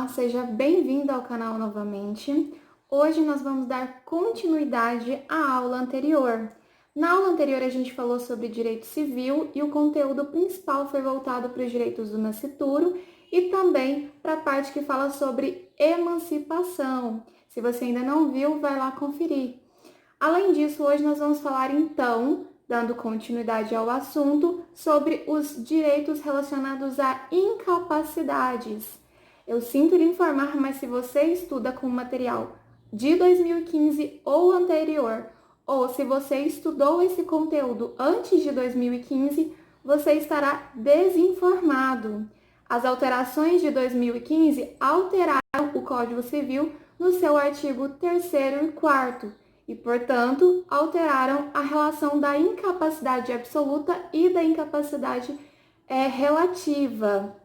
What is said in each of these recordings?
Olá, seja bem-vindo ao canal novamente. Hoje nós vamos dar continuidade à aula anterior. Na aula anterior a gente falou sobre direito civil e o conteúdo principal foi voltado para os direitos do nascituro e também para a parte que fala sobre emancipação. Se você ainda não viu, vai lá conferir. Além disso, hoje nós vamos falar então, dando continuidade ao assunto, sobre os direitos relacionados a incapacidades. Eu sinto lhe informar, mas se você estuda com material de 2015 ou anterior, ou se você estudou esse conteúdo antes de 2015, você estará desinformado. As alterações de 2015 alteraram o Código Civil no seu artigo 3º e 4º e, portanto, alteraram a relação da incapacidade absoluta e da incapacidade relativa.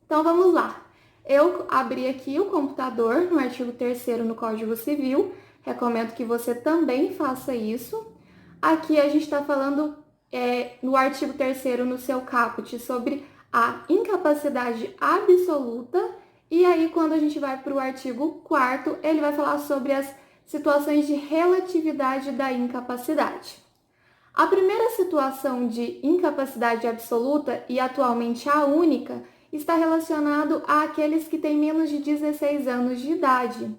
Então, vamos lá. Eu abri aqui o computador no artigo 3º no Código Civil, recomendo que você também faça isso. Aqui a gente está falando no artigo 3º no seu caput sobre a incapacidade absoluta, e aí quando a gente vai para o artigo 4º, ele vai falar sobre as situações de relatividade da incapacidade. A primeira situação de incapacidade absoluta, e atualmente a única, está relacionado àqueles que têm menos de 16 anos de idade.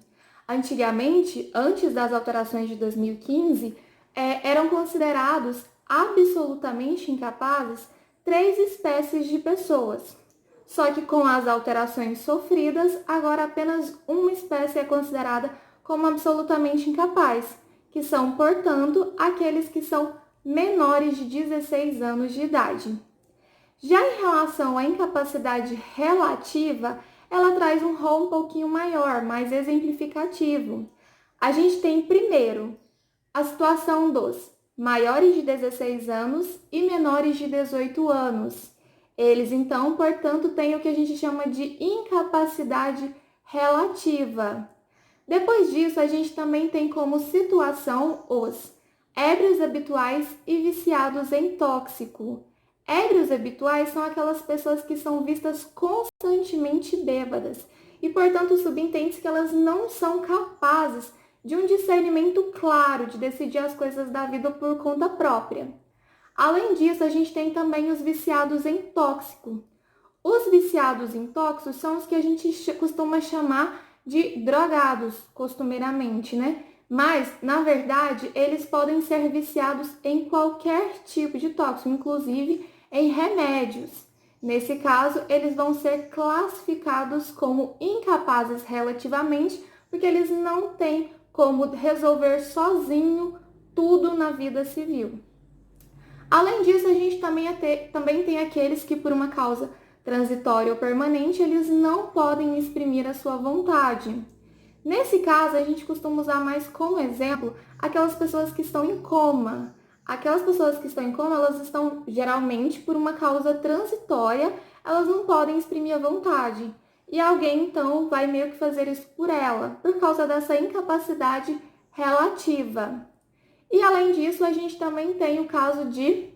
Antigamente, antes das alterações de 2015, eram considerados absolutamente incapazes 3 espécies de pessoas. Só que com as alterações sofridas, agora apenas uma espécie é considerada como absolutamente incapaz, que são, portanto, aqueles que são menores de 16 anos de idade. Já em relação à incapacidade relativa, ela traz um rol um pouquinho maior, mais exemplificativo. A gente tem, primeiro, a situação dos maiores de 16 anos e menores de 18 anos. Eles, então, portanto, têm o que a gente chama de incapacidade relativa. Depois disso, a gente também tem como situação os ébrios habituais e viciados em tóxico. Ébrios habituais são aquelas pessoas que são vistas constantemente bêbadas e, portanto, subentende-se que elas não são capazes de um discernimento claro, de decidir as coisas da vida por conta própria. Além disso, a gente tem também os viciados em tóxico. Os viciados em tóxicos são os que a gente costuma chamar de drogados, costumeiramente, né? Mas, na verdade, eles podem ser viciados em qualquer tipo de tóxico, inclusive em remédios. Nesse caso, eles vão ser classificados como incapazes relativamente, porque eles não têm como resolver sozinho tudo na vida civil. Além disso, a gente também tem aqueles que, por uma causa transitória ou permanente, eles não podem exprimir a sua vontade. Nesse caso, a gente costuma usar mais como exemplo aquelas pessoas que estão em coma. Aquelas pessoas que estão em coma, elas estão geralmente por uma causa transitória, elas não podem exprimir a vontade. E alguém, então, vai meio que fazer isso por ela, por causa dessa incapacidade relativa. E, além disso, a gente também tem o caso de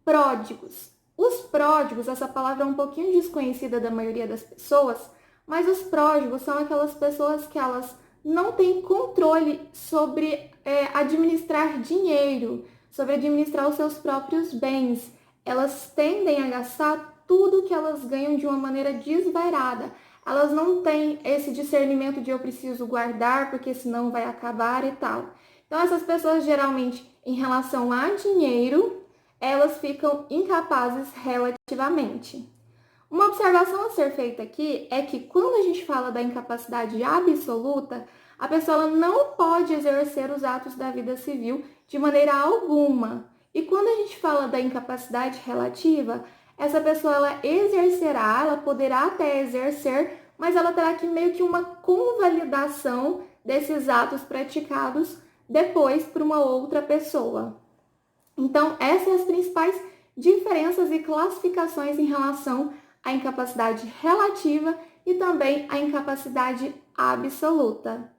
pródigos. Os pródigos, essa palavra é um pouquinho desconhecida da maioria das pessoas, mas os pródigos são aquelas pessoas que elas não têm controle sobre administrar dinheiro, sobre administrar os seus próprios bens. Elas tendem a gastar tudo que elas ganham de uma maneira desvairada. Elas não têm esse discernimento de eu preciso guardar porque senão vai acabar e tal. Então, essas pessoas geralmente, em relação a dinheiro, elas ficam incapazes relativamente. Uma observação a ser feita aqui é que quando a gente fala da incapacidade absoluta, a pessoa não pode exercer os atos da vida civil de maneira alguma. E quando a gente fala da incapacidade relativa, essa pessoa ela exercerá, ela poderá até exercer, mas ela terá que meio que uma convalidação desses atos praticados depois por uma outra pessoa. Então, essas são as principais diferenças e classificações em relação à incapacidade relativa e também à incapacidade absoluta.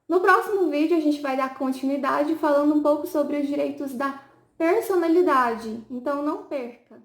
No próximo vídeo, a gente vai dar continuidade falando um pouco sobre os direitos da personalidade, então não perca!